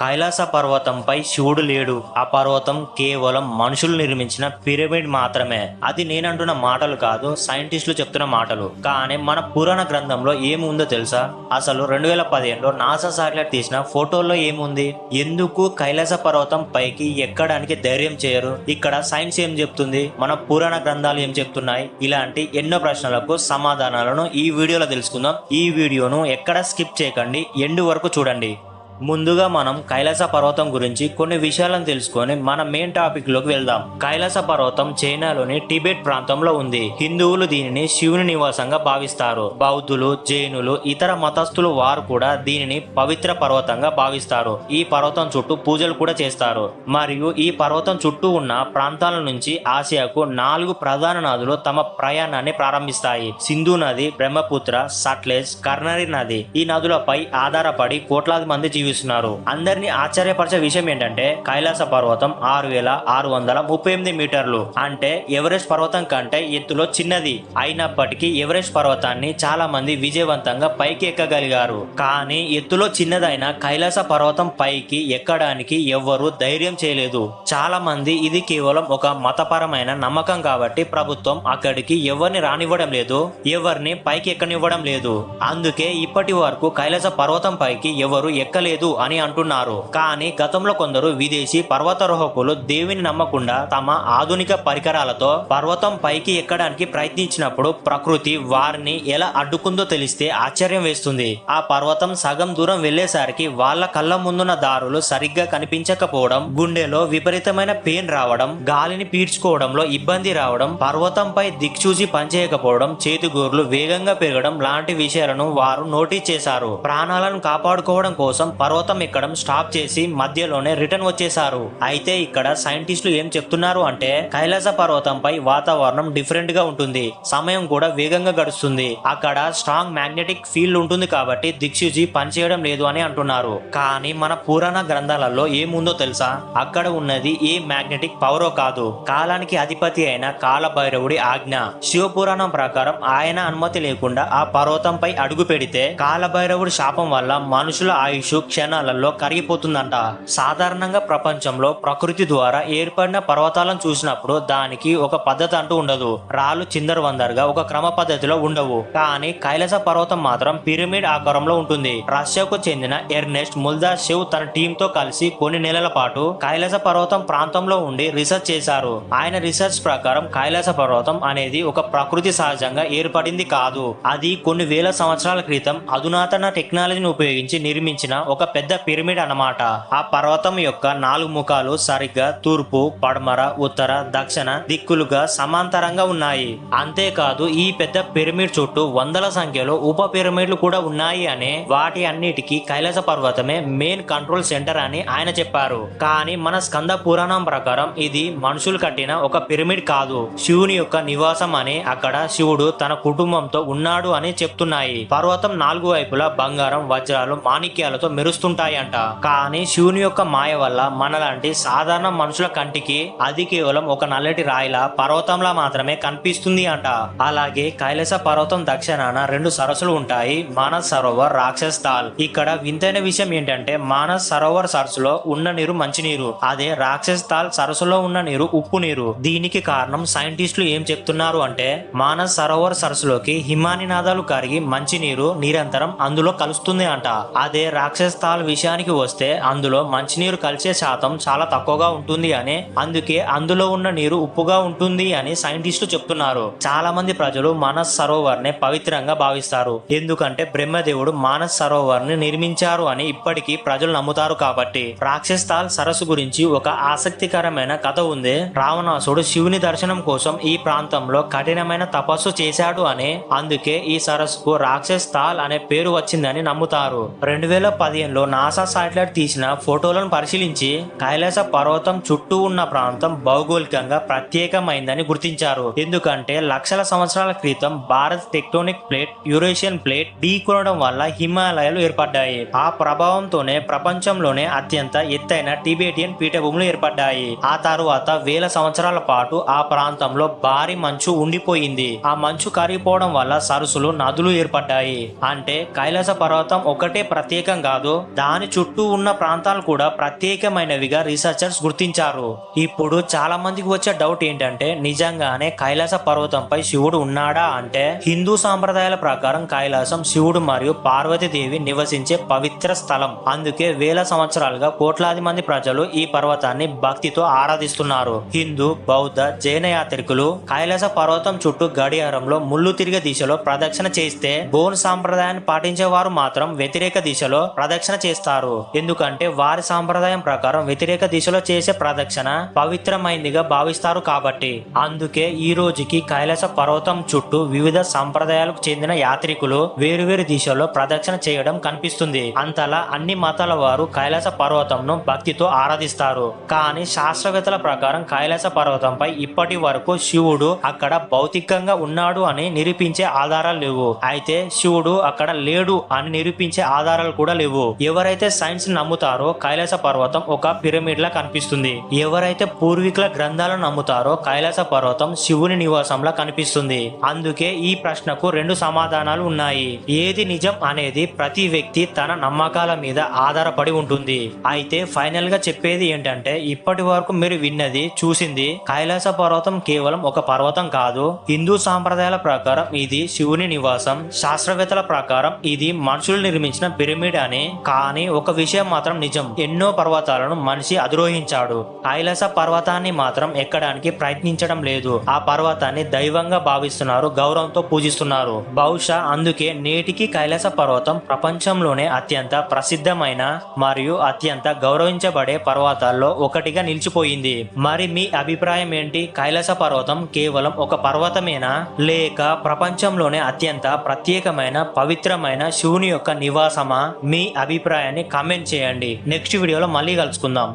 కైలాస పర్వతంపై శివుడు లేడు. ఆ పర్వతం కేవలం మనుషులు నిర్మించిన పిరమిడ్ మాత్రమే. అది నేనంటున్న మాటలు కాదు, సైంటిస్టులు చెప్తున్న మాటలు. కానీ మన పురాణ గ్రంథంలో ఏముందో తెలుసా? అసలు 2015లో నాసా శాటిలైట్ తీసిన ఫోటోల్లో ఏముంది? ఎందుకు కైలాస పర్వతం పైకి ఎక్కడానికి ధైర్యం చేయరు? ఇక్కడ సైన్స్ ఏం చెప్తుంది? మన పురాణ గ్రంథాలు ఏం చెప్తున్నాయి? ఇలాంటి ఎన్నో ప్రశ్నలకు సమాధానాలను ఈ వీడియోలో తెలుసుకుందాం. ఈ వీడియోను ఎక్కడ స్కిప్ చేయకండి, ఎండ్ వరకు చూడండి. ముందుగా మనం కైలాస పర్వతం గురించి కొన్ని విషయాలను తెలుసుకొని మన మెయిన్ టాపిక్ లోకి వెళ్దాం. కైలాస పర్వతం చైనాలోని టిబెట్ ప్రాంతంలో ఉంది. హిందువులు దీనిని శివుని నివాసంగా భావిస్తారు. బౌద్ధులు, జైనులు, ఇతర మతస్థులు వారు కూడా దీనిని పవిత్ర పర్వతంగా భావిస్తారు. ఈ పర్వతం చుట్టూ పూజలు కూడా చేస్తారు. మరియు ఈ పర్వతం చుట్టూ ఉన్న ప్రాంతాల నుంచి ఆసియాకు 4 ప్రధాన నదులు తమ ప్రయాణాన్ని ప్రారంభిస్తాయి. సింధు నది, బ్రహ్మపుత్ర, సట్లెజ్, కర్నరి నది. ఈ నదులపై ఆధారపడి కోట్లాది మంది జీవిస్తున్నారు. అందరినీ ఆశ్చర్యపరిచే విషయం ఏంటంటే కైలాస పర్వతం 6638 మీటర్లు, అంటే ఎవరెస్ట్ పర్వతం కంటే ఎత్తులో చిన్నది. అయినప్పటికీ ఎవరెస్ట్ పర్వతాన్ని చాలా మంది విజయవంతంగా పైకి ఎక్కగలిగారు. కానీ ఎత్తులో చిన్నదైన కైలాస పర్వతం పైకి ఎక్కడానికి ఎవ్వరూ ధైర్యం చేయలేదు. చాలా మంది ఇది కేవలం ఒక మతపరమైన నమ్మకం కాబట్టి ప్రభుత్వం అక్కడికి ఎవరిని రానివ్వడం లేదు, ఎవరిని పైకి ఎక్కనివ్వడం లేదు. అందుకే ఇప్పటి వరకు కైలాస పర్వతం పైకి ఎవరు ఎక్కలేదు అని అంటున్నారు. కానీ గతంలో కొందరు విదేశీ పర్వతారోహకులు దేవుని నమ్మకుండా తమ ఆధునిక పరికరాలతో పర్వతం పైకి ఎక్కడానికి ప్రయత్నించినప్పుడు ప్రకృతి వారిని ఎలా అడ్డుకుందో తెలిస్తే ఆశ్చర్యం వేస్తుంది. ఆ పర్వతం సగం దూరం వెళ్లేసరికి వాళ్ళ కళ్ళ ముందున్న దారులు సరిగ్గా కనిపించకపోవడం, గుండెలో విపరీతమైన పెయిన్ రావడం, గాలిని పీల్చుకోవడంలో ఇబ్బంది రావడం, పర్వతంపై దిక్చూసి పనిచేయకపోవడం, చేతిగోర్లు వేగంగా పెరగడం లాంటి విషయాలను వారు నోటీస్ చేశారు. ప్రాణాలను కాపాడుకోవడం కోసం పర్వతం ఎక్కడం స్టాప్ చేసి మధ్యలోనే రిటర్న్ వచ్చేశారు. అయితే ఇక్కడ సైంటిస్టులు ఏం చెప్తున్నారు అంటే కైలాస పర్వతంపై వాతావరణం డిఫరెంట్ గా ఉంటుంది. సమయం కూడా వేగంగా గడుస్తుంది. అక్కడ స్ట్రాంగ్ మ్యాగ్నెటిక్ ఫీల్డ్ ఉంటుంది కాబట్టి దిక్సూచి పనిచేయడం లేదు అని అంటున్నారు. కానీ మన పురాణ గ్రంథాలలో ఏముందో తెలుసా? అక్కడ ఉన్నది ఏ మ్యాగ్నెటిక్ పవరో కాదు, కాలానికి అధిపతి అయిన కాలభైరవుడి ఆజ్ఞ. శివపురాణం ప్రకారం ఆయన అనుమతి లేకుండా ఆ పర్వతంపై అడుగు పెడితే కాలభైరవుడి శాపం వల్ల మనుషుల ఆయుష్ క్షణాలలో కరిగిపోతుందంట. సాధారణంగా ప్రపంచంలో ప్రకృతి ద్వారా ఏర్పడిన పర్వతాలను చూసినప్పుడు దానికి ఒక పద్ధతి అంటూ ఉండదు. రాళ్ళు చిందరవందరగా ఒక క్రమ పద్ధతిలో ఉండవు. కానీ కైలాస పర్వతం మాత్రం పిరమిడ్ ఆకారంలో ఉంటుంది. రష్యాకు చెందిన ఎర్నెస్ట్ ముల్దాషెవ్ తన టీమ్ తో కలిసి కొన్ని నెలల పాటు కైలాస పర్వతం ప్రాంతంలో ఉండి రీసెర్చ్ చేశారు. ఆయన రీసెర్చ్ ప్రకారం కైలాస పర్వతం అనేది ఒక ప్రకృతి సహజంగా ఏర్పడింది కాదు. అది కొన్ని వేల సంవత్సరాల క్రితం అధునాతన టెక్నాలజీని ఉపయోగించి నిర్మించిన ఒక పెద్ద పిరమిడ్ అన్నమాట. ఆ పర్వతం యొక్క 4 ముఖాలు సరిగ్గా తూర్పు, పడమర, ఉత్తర, దక్షిణ దిక్కులుగా సమాంతరంగా ఉన్నాయి. అంతేకాదు ఈ పెద్ద పిరమిడ్ చుట్టూ వందల సంఖ్యలో ఉప పిరమిడ్లు కూడా ఉన్నాయి అని, వాటి అన్నిటికీ కైలాస పర్వతమే మెయిన్ కంట్రోల్ సెంటర్ అని ఆయన చెప్పారు. కానీ మన స్కంద పురాణం ప్రకారం ఇది మనుషులు కట్టిన ఒక పిరమిడ్ కాదు, శివుని యొక్క నివాసం అని, అక్కడ శివుడు తన కుటుంబంతో ఉన్నాడు అని చెప్తున్నాయి. పర్వతం 4 వైపులా బంగారం, వజ్రాలు, మాణిక్యాలతో మెరుస్తుంటాయంట. కానీ శివుని యొక్క మాయ వల్ల మనలాంటి సాధారణ మనుషుల కంటికి అది కేవలం ఒక నల్లటి రాయిలా, పర్వతంలా మాత్రమే కనిపిస్తుంది అంట. అలాగే కైలాస పర్వతం దక్షిణాన 2 సరస్సులు ఉంటాయి, మానస్ సరోవర్, రాక్షస్ తాల్. ఇక్కడ వింతైన విషయం ఏంటంటే మానస్ సరోవర్ సరస్సులో ఉన్న నీరు మంచినీరు, అదే రాక్షస్ తాల్ సరస్సులో ఉన్న నీరు ఉప్పు నీరు. దీనికి కారణం సైంటిస్టులు ఏం చెప్తున్నారు అంటే మానస్ సరోవర్ సరస్సులోకి హిమాని నాదాలు కరిగి మంచినీరు నిరంతరం అందులో కలుస్తుంది అంట. అదే రాక్షస్ తాల్ విషయానికి వస్తే అందులో మంచినీరు కలిసే శాతం చాలా తక్కువగా ఉంటుంది అని, అందుకే అందులో ఉన్న నీరు ఉప్పుగా ఉంటుంది అని సైంటిస్టులు చెప్తున్నారు. చాలా మంది ప్రజలు మానస్ సరోవర్ ని పవిత్రంగా భావిస్తారు, ఎందుకంటే బ్రహ్మదేవుడు మానస్ సరోవర్ ని నిర్మించారు అని ఇప్పటికీ ప్రజలు నమ్ముతారు కాబట్టి. రాక్షస్ తాల్ సరస్సు గురించి ఒక ఆసక్తికరమైన కథ ఉంది. రావణాసుడు శివుని దర్శనం కోసం ఈ ప్రాంతంలో కఠినమైన తపస్సు చేశాడు అని, అందుకే ఈ సరస్సుకు రాక్షస్ తాల్ అనే పేరు వచ్చిందని నమ్ముతారు. 2015లో నాసా శాటిలైట్ తీసిన ఫోటోలను పరిశీలించి కైలాస పర్వతం చుట్టూ ఉన్న ప్రాంతం భౌగోళికంగా ప్రత్యేకమైందని గుర్తించారు. ఎందుకంటే లక్షల సంవత్సరాల క్రితం Bharat tectonic plate, Eurasian plate ఢీకొనడం వల్ల హిమాలయాలు ఏర్పడ్డాయి. ఆ ప్రభావంతోనే ప్రపంచంలోనే అత్యంత ఎత్తైన టిబెటియన్ పీఠభూములు ఏర్పడ్డాయి. ఆ తరువాత వేల సంవత్సరాల పాటు ఆ ప్రాంతంలో భారీ మంచు ఉండిపోయింది. ఆ మంచు కరిగిపోవడం వల్ల సరస్సులు, నదులు ఏర్పడ్డాయి. అంటే కైలాస పర్వతం ఒకటే ప్రత్యేకం కాదు, దాని చుట్టూ ఉన్న ప్రాంతాలు కూడా ప్రత్యేకమైనవిగా రీసెర్చర్స్ గుర్తించారు. ఇప్పుడు చాలా మందికి వచ్చే డౌట్ ఏంటంటే నిజంగానే కైలాస పర్వతంపై శివుడు ఉన్నాడా అంటే హిందూ సాంప్రదాయాల ప్రకారం కైలాసం శివుడు మరియు పార్వతీదేవి నివసించే పవిత్ర స్థలం. అందుకే వేల సంవత్సరాలుగా కోట్లాది మంది ప్రజలు ఈ పర్వతాన్ని భక్తితో ఆరాధిస్తున్నారు. హిందూ, బౌద్ధ, జైన యాత్రికులు కైలాస పర్వతం చుట్టూ గడియారంలో ముళ్ళు తిరిగే దిశలో ప్రదక్షిణ చేస్తే బోన్ సాంప్రదాయాన్ని పాటించే వారు మాత్రం వ్యతిరేక దిశలో ప్రదక్షిణ చేస్తారు. ఎందుకంటే వారి సాంప్రదాయం ప్రకారం వ్యతిరేక దిశలో చేసే ప్రదక్షిణ పవిత్రమైందిగా భావిస్తారు కాబట్టి. అందుకే ఈ రోజుకి కైలాస పర్వతం చుట్టూ వివిధ సంప్రదాయాలకు చెందిన యాత్రికులు వేరువేరు దిశలో ప్రదక్షిణ చేయడం కనిపిస్తుంది. అంతలా అన్ని మతాల వారు కైలాస పర్వతంను భక్తితో ఆరాధిస్తారు. కానీ శాస్త్రవేత్తల ప్రకారం కైలాస పర్వతంపై ఇప్పటి వరకు శివుడు అక్కడ భౌతికంగా ఉన్నాడు అని నిరూపించే ఆధారాలు లేవు. అయితే శివుడు అక్కడ లేడు అని నిరూపించే ఆధారాలు కూడా లేవు. ఎవరైతే సైన్స్ నమ్ముతారో కైలాస పర్వతం ఒక పిరమిడ్ లా కనిపిస్తుంది. ఎవరైతే పూర్వీకుల గ్రంథాలను నమ్ముతారో కైలాస పర్వతం శివుని నివాసంలా కనిపిస్తుంది. అందుకే ఈ ప్రశ్నకు రెండు సమాధానాలు ఉన్నాయి. ఏది నిజం అనేది ప్రతి వ్యక్తి తన నమ్మకాల మీద ఆధారపడి ఉంటుంది. అయితే ఫైనల్ గా చెప్పేది ఏంటంటే ఇప్పటి వరకు మీరు విన్నది, చూసింది కైలాస పర్వతం కేవలం ఒక పర్వతం కాదు. హిందూ సాంప్రదాయాల ప్రకారం ఇది శివుని నివాసం. శాస్త్రవేత్తల ప్రకారం ఇది మనుషులు నిర్మించిన పిరమిడ్ అని. కానీ ఒక విషయం మాత్రం నిజం, ఎన్నో పర్వతాలను మనిషి అధిరోహించాడు. కైలాస పర్వతాన్ని మాత్రం ఎక్కడానికి ప్రయత్నించడం లేదు. ఆ పర్వతాన్ని దైవంగా భావిస్తున్నారు, గౌరవంతో పూజిస్తున్నారు. బహుశా అందుకే నేటికి కైలాస పర్వతం ప్రపంచంలోనే అత్యంత ప్రసిద్ధమైన మరియు అత్యంత గౌరవించబడే పర్వతాల్లో ఒకటిగా నిలిచిపోయింది. మరి మీ అభిప్రాయం ఏంటి? కైలాస పర్వతం కేవలం ఒక పర్వతమేనా, లేక ప్రపంచంలోనే అత్యంత ప్రత్యేకమైన పవిత్రమైన శివుని యొక్క నివాసమా? మీ అభిప్రాయాన్ని కామెంట్ చేయండి. నెక్స్ట్ వీడియోలో మళ్ళీ కలుసుకుందాం.